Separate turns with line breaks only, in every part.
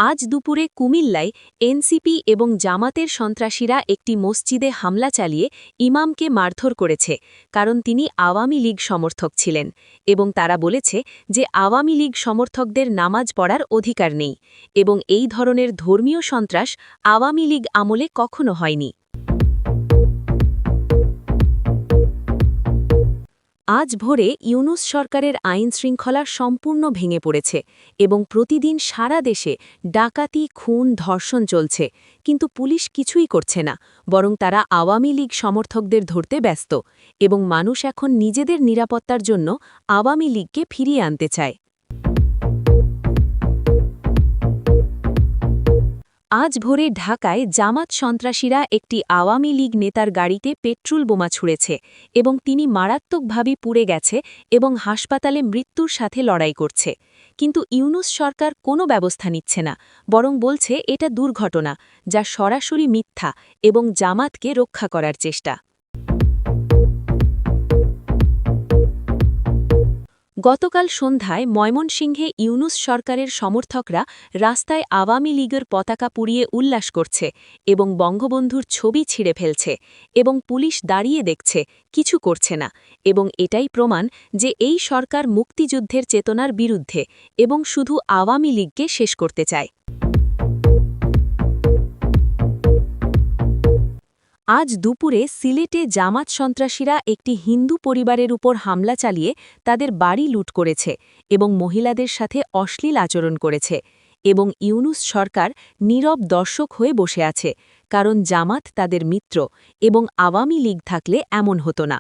আজ দুপুরে কুমিল্লায় এনসিপি এবং জামাতের সন্ত্রাসীরা একটি মসজিদে হামলা চালিয়ে ইমামকে মারধর করেছে, কারণ তিনি আওয়ামী লীগ সমর্থক ছিলেন এবং তারা বলেছে যে আওয়ামী লীগ সমর্থকদের নামাজ পড়ার অধিকার নেই এবং এই ধরনের ধর্মীয় সন্ত্রাস আওয়ামী লীগ আমলে কখনো হয়নি। আজ ভোরে ইউনূস সরকারের আইনশৃঙ্খলা সম্পূর্ণ ভেঙে পড়েছে এবং প্রতিদিন সারা দেশে ডাকাতি, খুন, ধর্ষণ চলছে, কিন্তু পুলিশ কিছুই করছে না, বরং তারা আওয়ামী লীগ সমর্থকদের ধরতে ব্যস্ত এবং মানুষ এখন নিজেদের নিরাপত্তার জন্য আওয়ামী লীগকে ফিরিয়ে আনতে চায়। আজ ভোরে ঢাকায় জামাত সন্ত্রাসীরা একটি আওয়ামী লীগ নেতার গাড়িতে পেট্রোল বোমা ছুঁড়েছে এবং তিনি মারাত্মকভাবে পুড়ে গেছে এবং হাসপাতালে মৃত্যুর সাথে লড়াই করছে, কিন্তু ইউনূস সরকার কোনো ব্যবস্থা নিচ্ছে না, বরং বলছে এটা দুর্ঘটনা, যা সরাসরি মিথ্যা এবং জামাতকে রক্ষা করার চেষ্টা। গতকাল সন্ধ্যায় ময়মনসিংহে ইউনূস সরকারের সমর্থকরা রাস্তায় আওয়ামী লীগের পতাকা পুড়িয়ে উল্লাস করছে এবং বঙ্গবন্ধুর ছবি ছিঁড়ে ফেলছে এবং পুলিশ দাঁড়িয়ে দেখছে, কিছু করছে না, এবং এটাই প্রমাণ যে এই সরকার মুক্তিযুদ্ধের চেতনার বিরুদ্ধে এবং শুধু আওয়ামী লীগকে শেষ করতে চায়। আজ দুপুরে সিলেটে জামাত সন্ত্রাসীরা একটি হিন্দু পরিবারের উপর হামলা চালিয়ে তাদের বাড়ি লুট করেছে এবং মহিলাদের সাথে অশ্লীল আচরণ করেছে, এবং ইউনূস সরকার নীরব দর্শক হয়ে বসে আছে, কারণ জামাত তাদের মিত্র এবং আওয়ামী লীগ থাকলে এমন হতো না।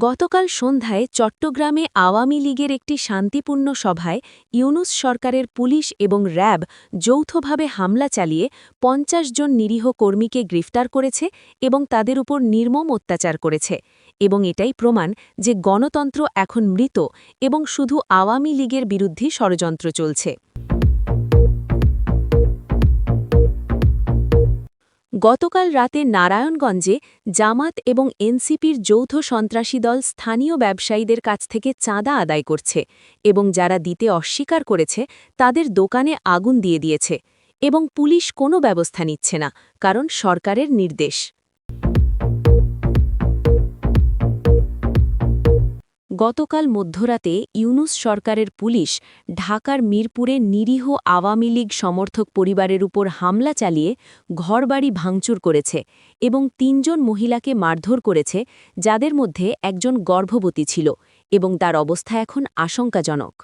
গতকাল সন্ধ্যায় চট্টগ্রামে আওয়ামী লীগের একটি শান্তিপূর্ণ সভায় ইউনূস সরকারের পুলিশ এবং র্যাব যৌথভাবে হামলা চালিয়ে ৫০ জন নিরীহ কর্মীকে গ্রেফতার করেছে এবং তাদের উপর নির্মম অত্যাচার করেছে, এবং এটাই প্রমাণ যে গণতন্ত্র এখন মৃত এবং শুধু আওয়ামী লীগের বিরুদ্ধে ষড়যন্ত্র চলছে। গতকাল রাতে নারায়ণগঞ্জে জামাত এবং এনসিপির যৌথ সন্ত্রাসী দল স্থানীয় ব্যবসায়ীদের কাছ থেকে চাঁদা আদায় করছে এবং যারা দিতে অস্বীকার করেছে তাদের দোকানে আগুন দিয়ে দিয়েছে, এবং পুলিশ কোনো ব্যবস্থা নিচ্ছে না, কারণ সরকারের নির্দেশ। গতকাল মধ্যরাতে ইউনূস সরকারের পুলিশ ঢাকার মিরপুরে নিরীহ আওয়ামী লীগ সমর্থক পরিবারের উপর হামলা চালিয়ে ঘরবাড়ি ভাঙচুর করেছে এবং ৩ জন মহিলাকে মারধর করেছে, যাদের মধ্যে একজন গর্ভবতী ছিল এবং তার অবস্থা এখন আশঙ্কাজনক।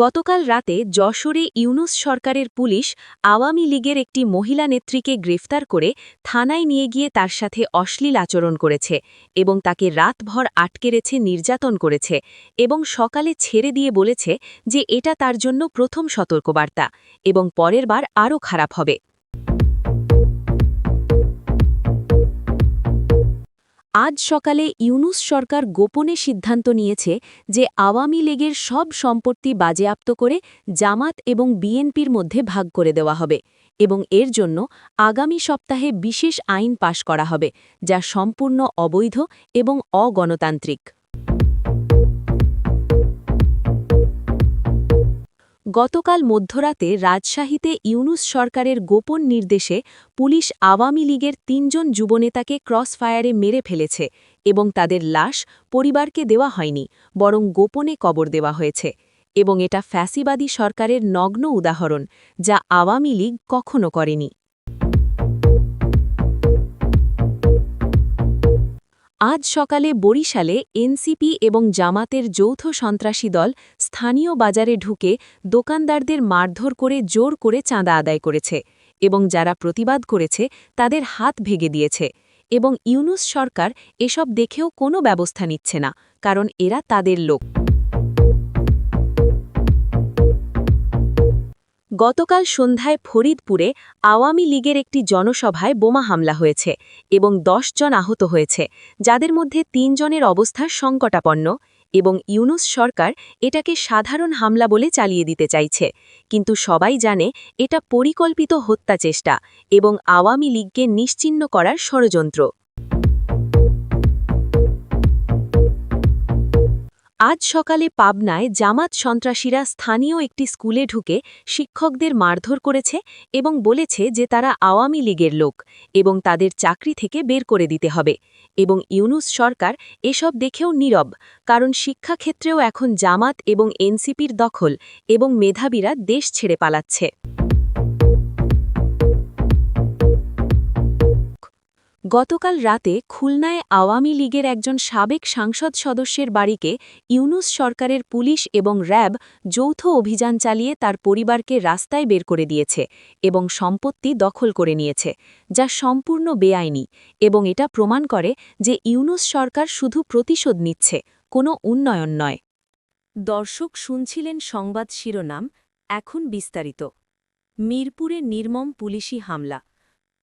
গতকাল রাতে যশোরে ইউনূস সরকারের পুলিশ আওয়ামী লীগের একটি মহিলা নেত্রীকে গ্রেফতার করে থানায় নিয়ে গিয়ে তার সাথে অশ্লীল আচরণ করেছে এবং তাকে রাতভর আটকে রেখে নির্যাতন করেছে এবং সকালে ছেড়ে দিয়ে বলেছে যে এটা তার জন্য প্রথম সতর্কবার্তা এবং পরের বার আরও খারাপ হবে। আজ সকালে ইউনূস সরকার গোপনে সিদ্ধান্ত নিয়েছে যে আওয়ামী লীগের সব সম্পত্তি বাজেয়াপ্ত করে জামাত এবং বিএনপির মধ্যে ভাগ করে দেওয়া হবে এবং এর জন্য আগামী সপ্তাহে বিশেষ আইন পাশ করা হবে, যা সম্পূর্ণ অবৈধ এবং অগণতান্ত্রিক। গতকাল মধ্যরাতে রাজশাহীতে ইউনূস সরকারের গোপন নির্দেশে পুলিশ আওয়ামী লীগের ৩ জন যুবনেতাকে ক্রসফায়ারে মেরে ফেলেছে এবং তাদের লাশ পরিবারকে দেওয়া হয়নি, বরং গোপনে কবর দেওয়া হয়েছে, এবং এটা ফ্যাসিবাদী সরকারের নগ্ন উদাহরণ, যা আওয়ামী লীগ কখনো করেনি। আজ সকালে বরিশালে এনসিপি এবং জামাতের যৌথ সন্ত্রাসী দল স্থানীয় বাজারে ঢুকে দোকানদারদের মারধর করে জোর করে চাঁদা আদায় করেছে এবং যারা প্রতিবাদ করেছে তাদের হাত ভেঙে দিয়েছে, এবং ইউনূস সরকার এসব দেখেও কোনো ব্যবস্থা নিচ্ছে না, কারণ এরা তাদের লোক। গতকাল সন্ধ্যায় ফরিদপুরে আওয়ামী লীগের একটি জনসভায় বোমা হামলা হয়েছে এবং ১০ জন আহত হয়েছে, যাদের মধ্যে ৩ জনের অবস্থা সংকটাপন্ন, এবং ইউনূস সরকার এটাকে সাধারণ হামলা বলে চালিয়ে দিতে চাইছে, কিন্তু সবাই জানে এটা পরিকল্পিত হত্যাচেষ্টা এবং আওয়ামী লীগকে নিশ্চিহ্ন করার ষড়যন্ত্র। আজ সকালে পাবনায় জামাত সন্ত্রাসীরা স্থানীয় একটি স্কুলে ঢুকে শিক্ষকদের মারধর করেছে এবং বলেছে যে তারা আওয়ামী লীগের লোক এবং তাদের চাকরি থেকে বের করে দিতে হবে এবং ইউনূস সরকার এসব দেখেও নীরব, কারণ শিক্ষাক্ষেত্রেও এখন জামাত এবং এনসিপির দখল এবং মেধাবীরা দেশ ছেড়ে পালাচ্ছে। গতকাল রাতে খুলনায় আওয়ামী লীগের একজন সাবেক সাংসদ সদস্যের বাড়িকে ইউনূস সরকারের পুলিশ এবং র্যাব যৌথ অভিযান চালিয়ে তার পরিবারকে রাস্তায় বের করে দিয়েছে এবং সম্পত্তি দখল করে নিয়েছে, যা সম্পূর্ণ বেআইনি এবং এটা প্রমাণ করে যে ইউনূস সরকার শুধু প্রতিশোধ নিচ্ছে, কোনো উন্নয়ন নয়। দর্শক শুনছিলেন সংবাদ শিরোনাম, এখন বিস্তারিত। মিরপুরে নির্মম পুলিশি হামলা।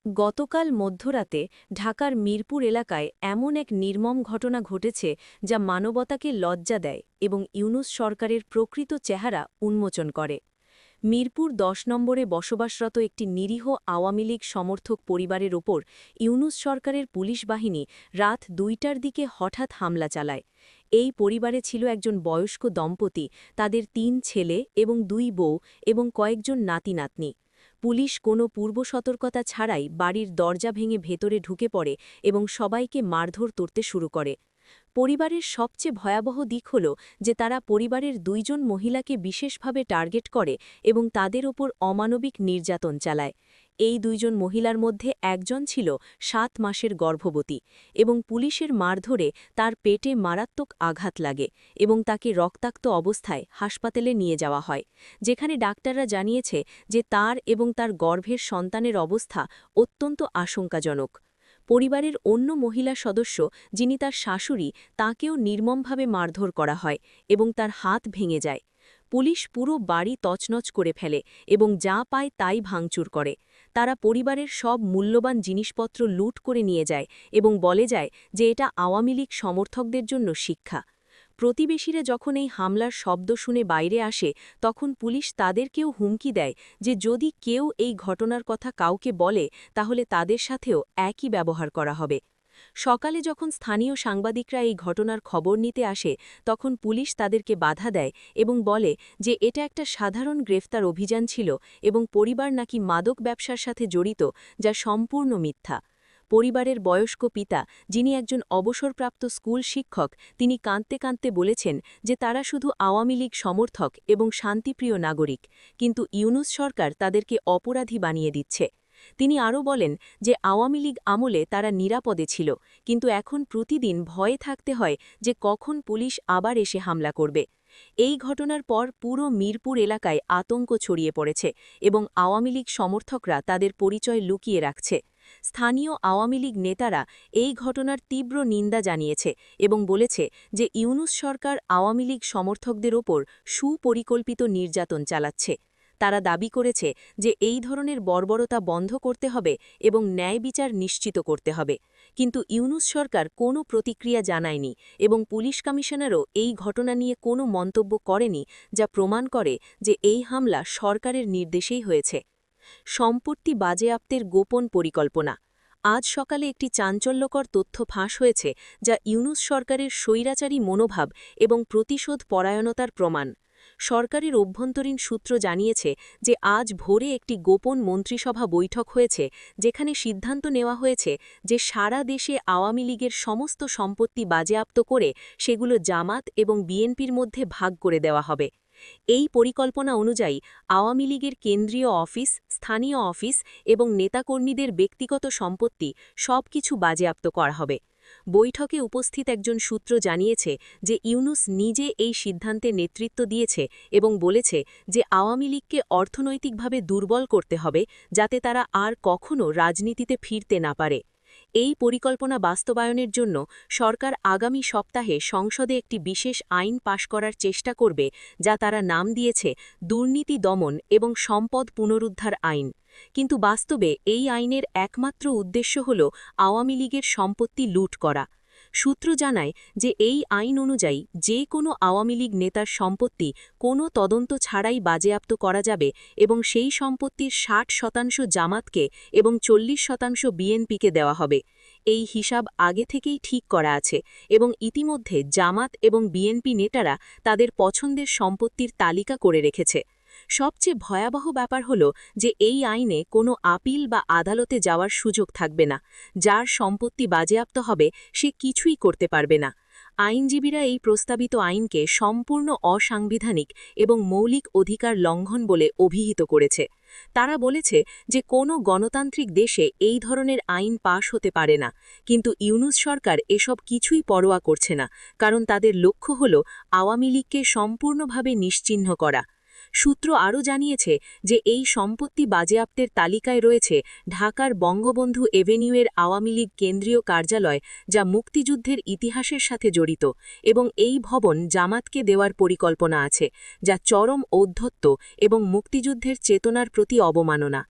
গতকাল মধ্যরাতে ঢাকার মিরপুর এলাকায় এমন এক নির্মম ঘটনা ঘটেছে যা মানবতাকে লজ্জা দেয় এবং ইউনূস সরকারের প্রকৃত চেহারা উন্মোচন করে। মিরপুর ১০ নম্বরে বসবাসরত একটি নিরীহ আওয়ামী লীগ সমর্থক পরিবারের ওপর ইউনূস সরকারের পুলিশ বাহিনী রাত ২টার দিকে হঠাৎ হামলা চালায়। এই পরিবারে ছিল একজন বয়স্ক দম্পতি, তাদের ৩ ছেলে এবং ২ বউ এবং কয়েকজন নাতি-নাতনি। পুলিশ কোনো পূর্বসতর্কতা ছাড়াই বাড়ির দরজা ভেঙে ভেতরে ঢুকে পড়ে এবং সবাইকে মারধর করতে শুরু করে। পরিবারের সবচেয়ে ভয়াবহ দিক হল যে তারা পরিবারের ২ জন মহিলাকে বিশেষভাবে টার্গেট করে এবং তাদের ওপর অমানবিক নির্যাতন চালায়। এই ২ জন মহিলার মধ্যে একজন ছিল ৭ মাসের গর্ভবতী এবং পুলিশের মারধরে তার পেটে মারাত্মক আঘাত লাগে এবং তাকে রক্তাক্ত অবস্থায় হাসপাতালে নিয়ে যাওয়া হয়, যেখানে ডাক্তাররা জানিয়েছে যে তার এবং তার গর্ভের সন্তানের অবস্থা অত্যন্ত আশঙ্কাজনক। পরিবারের অন্য মহিলা সদস্য, যিনি তার শাশুড়ি, তাকেও নির্মমভাবে মারধর করা হয় এবং তার হাত ভেঙে যায়। পুলিশ পুরো বাড়ি তছনছ করে ফেলে এবং যা পায় তাই ভাঙচুর করে। তারা পরিবারের সব মূল্যবান জিনিসপত্র লুট করে নিয়ে যায় এবং বলে যায় যে এটা আওয়ামী লীগ সমর্থকদের জন্য শিক্ষা। প্রতিবেশীরা যখন এই হামলার শব্দ শুনে বাইরে আসে, তখন পুলিশ তাদেরকেও হুমকি দেয় যে যদি কেউ এই ঘটনার কথা কাউকে বলে তাহলে তাদের সাথেও একই ব্যবহার করা হবে। সকালে যখন স্থানীয় সাংবাদিকরা এই ঘটনার খবর নিতে আসে, তখন পুলিশ তাদেরকে বাধা দেয় এবং বলে যে এটা একটা সাধারণ গ্রেফতার অভিযান ছিল এবং পরিবার নাকি মাদক ব্যবসার সাথে জড়িত, যা সম্পূর্ণ মিথ্যা। পরিবারের বয়স্ক পিতা, যিনি একজন অবসরপ্রাপ্ত স্কুল শিক্ষক, তিনি কাঁদতে কাঁদতে বলেছেন যে তারা শুধু আওয়ামী লীগ সমর্থক এবং শান্তিপ্রিয় নাগরিক, কিন্তু ইউনূস সরকার তাদেরকে অপরাধী বানিয়ে দিচ্ছে। তিনি আরও বলেন যে আওয়ামী লীগ আমলে তারা নিরাপদে ছিল, কিন্তু এখন প্রতিদিন ভয়ে থাকতে হয় যে কখন পুলিশ আবার এসে হামলা করবে। এই ঘটনার পর পুরো মিরপুর এলাকায় আতঙ্ক ছড়িয়ে পড়েছে এবং আওয়ামী লীগ সমর্থকরা তাদের পরিচয় লুকিয়ে রাখছে। স্থানীয় আওয়ামী লীগ নেতারা এই ঘটনার তীব্র নিন্দা জানিয়েছে এবং বলেছে যে ইউনূস সরকার আওয়ামী লীগ সমর্থকদের ওপর সুপরিকল্পিত নির্যাতন চালাচ্ছে। তারা দাবি করেছে যে এই ধরনের বর্বরতা বন্ধ করতে হবে এবং ন্যায় বিচার নিশ্চিত করতে হবে, কিন্তু ইউনূস সরকার কোনো প্রতিক্রিয়া জানায়নি এবং পুলিশ কমিশনারও এই ঘটনা নিয়ে কোনো মন্তব্য করেনি, যা প্রমাণ করে যে এই হামলা সরকারের নির্দেশেই হয়েছে। সম্পত্তি বাজেয়াপ্তের গোপন পরিকল্পনা। আজ সকালে একটি চাঞ্চল্যকর তথ্য ফাঁস হয়েছে, যা ইউনূস সরকারের স্বৈরাচারী মনোভাব এবং প্রতিশোধ পরায়ণতার প্রমাণ। সরকারের অভ্যন্তরীণ সূত্র জানিয়েছে যে আজ ভোরে একটি গোপন মন্ত্রিসভা বৈঠক হয়েছে, যেখানে সিদ্ধান্ত নেওয়া হয়েছে যে সারা দেশে আওয়ামী লীগের সমস্ত সম্পত্তি বাজেয়াপ্ত করে সেগুলো জামাত এবং বিএনপির মধ্যে ভাগ করে দেওয়া হবে। এই পরিকল্পনা অনুযায়ী আওয়ামী লীগের কেন্দ্রীয় অফিস, স্থানীয় অফিস এবং নেতাকর্মীদের ব্যক্তিগত সম্পত্তি সবকিছু বাজেয়াপ্ত করা হবে। বৈঠকে উপস্থিত একজন সূত্র জানিয়েছে যে ইউনূস নিজে এই সিদ্ধান্তে নেতৃত্ব দিয়েছে এবং বলেছে যে আওয়ামী লীগকে অর্থনৈতিকভাবে দুর্বল করতে হবে, যাতে তারা আর কখনো রাজনীতিতে ফিরতে না পারে। এই পরিকল্পনা বাস্তবায়নের জন্য সরকার আগামী সপ্তাহে সংসদে একটি বিশেষ আইন পাশ করার চেষ্টা করবে, যা তারা নাম দিয়েছে দুর্নীতি দমন এবং সম্পদ পুনরুদ্ধার আইন। কিন্তু বাস্তবে এই আইনের একমাত্র উদ্দেশ্য হল আওয়ামী লীগের সম্পত্তি লুট করা। সূত্র জানায় যে এই আইন অনুযায়ী যে কোনো আওয়ামী লীগ নেতার সম্পত্তি কোনো তদন্ত ছাড়াই বাজেয়াপ্ত করা যাবে এবং সেই সম্পত্তির 60% জামাতকে এবং 40% বিএনপিকে দেওয়া হবে। এই হিসাব আগে থেকেই ঠিক করা আছে এবং ইতিমধ্যে জামাত এবং বিএনপি নেতারা তাদের পছন্দের সম্পত্তির তালিকা করে রেখেছে। সবচেয়ে ভয়াবহ ব্যাপার হল যে এই আইনে কোনো আপিল বা আদালতে যাওয়ার সুযোগ থাকবে না। যার সম্পত্তি বাজেয়াপ্ত হবে সে কিছুই করতে পারবে না। আইনজীবীরা এই প্রস্তাবিত আইনকে সম্পূর্ণ অসাংবিধানিক এবং মৌলিক অধিকার লঙ্ঘন বলে অভিহিত করেছে। তারা বলেছে যে কোনো গণতান্ত্রিক দেশে এই ধরনের আইন পাশ হতে পারে না, কিন্তু ইউনূস সরকার এসব কিছুই পরোয়া করছে না, কারণ তাদের লক্ষ্য হল আওয়ামী লীগকে সম্পূর্ণভাবে নিশ্চিহ্ন করা। সূত্র আরও জানিয়েছে যে এই সম্পত্তি বাজেয়াপ্তের তালিকায় রয়েছে ঢাকার বঙ্গবন্ধু এভিনিউয়ের আওয়ামী লীগ কেন্দ্রীয় কার্যালয়, যা মুক্তিযুদ্ধের ইতিহাসের সাথে জড়িত, এবং এই ভবন জামাতকে দেওয়ার পরিকল্পনা আছে, যা চরম ঔদ্ধত্য এবং মুক্তিযুদ্ধের চেতনার প্রতি অবমাননা।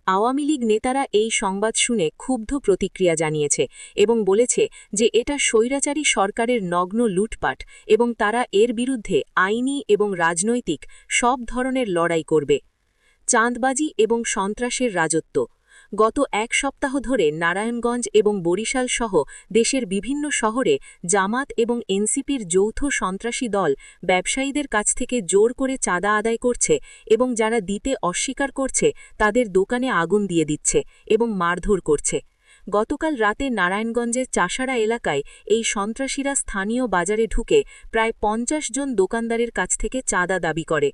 আওয়ামী লীগ নেতারা এই সংবাদ শুনে ক্ষুব্ধ প্রতিক্রিয়া জানিয়েছে এবং বলেছে যে এটা স্বৈরাচারী সরকারের নগ্ন লুটপাট এবং তারা এর বিরুদ্ধে আইনি এবং রাজনৈতিক সব ধরনের লড়াই করবে। চাঁদবাজি এবং সন্ত্রাসের রাজত্ব। গত এক সপ্তাহ ধরে নারায়ণগঞ্জ এবং বরিশাল সহ দেশের বিভিন্ন শহরে জামাত এবং এনসিপির যৌথ সন্ত্রাসী দল ব্যবসায়ীদের কাছ থেকে জোর করে চাঁদা আদায় করছে এবং যারা দিতে অস্বীকার করছে তাদের দোকানে আগুন দিয়ে দিচ্ছে এবং মারধর করছে। গতকাল রাতে নারায়ণগঞ্জের চাষাড়া এলাকায় এই সন্ত্রাসীরা স্থানীয় বাজারে ঢুকে প্রায় 50 জন দোকানদারের কাছ থেকে চাঁদা দাবি করে।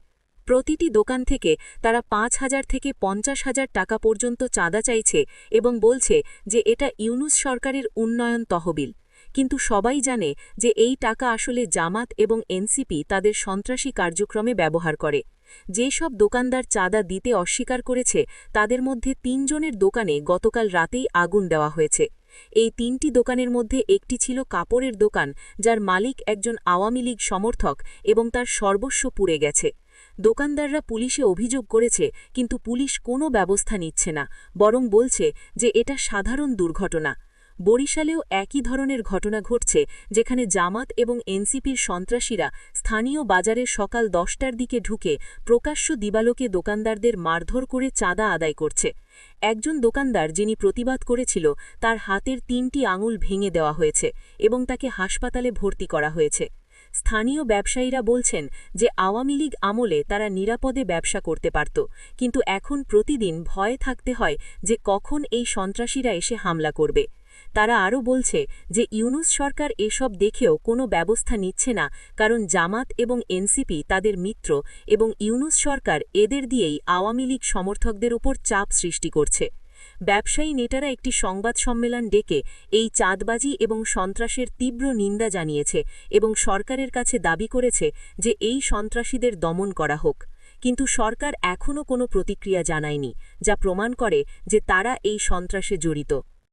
প্রতিটি দোকান থেকে তারা 5,000 থেকে 50,000 টাকা পর্যন্ত চাঁদা চাইছে এবং বলছে যে এটা ইউনূস সরকারের উন্নয়ন তহবিল। কিন্তু সবাই জানে যে এই টাকা আসলে জামাত এবং এনসিপি তাদের সন্ত্রাসী কার্যক্রমে ব্যবহার করে। যেসব দোকানদার চাঁদা দিতে অস্বীকার করেছে তাদের মধ্যে 3 জনের দোকানে গতকাল রাতেই আগুন দেওয়া হয়েছে। এই 3টি দোকানের মধ্যে একটি ছিল কাপড়ের দোকান, যার মালিক একজন আওয়ামী লীগ সমর্থক এবং তার সর্বস্ব পুড়ে গেছে। দোকানদাররা পুলিশে অভিযোগ করেছে, কিন্তু পুলিশ কোনো ব্যবস্থা নিচ্ছে না, বরং বলছে যে এটা সাধারণ দুর্ঘটনা। বরিশালেও একই ধরনের ঘটনা ঘটছে, যেখানে জামাত এবং এনসিপির সন্ত্রাসীরা স্থানীয় বাজারে সকাল 10টার দিকে ঢুকে প্রকাশ্য দিবালোকে দোকানদারদের মারধর করে চাঁদা আদায় করছে। একজন দোকানদার যিনি প্রতিবাদ করেছিল তার হাতের 3টি আঙুল ভেঙে দেওয়া হয়েছে এবং তাকে হাসপাতালে ভর্তি করা হয়েছে। স্থানীয় ব্যবসায়ীরা বলছেন যে আওয়ামী লীগ আমলে তারা নিরাপদে ব্যবসা করতে পারত, কিন্তু এখন প্রতিদিন ভয়ে থাকতে হয় যে কখন এই সন্ত্রাসীরা এসে হামলা করবে। তারা আরও বলছে যে ইউনূস সরকার এসব দেখেও কোনো ব্যবস্থা নিচ্ছে না, কারণ জামাত এবং এনসিপি তাদের মিত্র এবং ইউনূস সরকার এদের দিয়েই আওয়ামী লীগ সমর্থকদের উপর চাপ সৃষ্টি করছে। ব্যবসায়ী নেতারা একটি সংবাদ সম্মেলন ডেকে এই চাঁদবাজি এবং সন্ত্রাসের তীব্র নিন্দা জানিয়েছে এবং সরকারের কাছে দাবি করেছে যে এই সন্ত্রাসীদের দমন করা হোক, কিন্তু সরকার এখনও কোনো প্রতিক্রিয়া জানায়নি, যা প্রমাণ করে যে তারা এই সন্ত্রাসে জড়িত।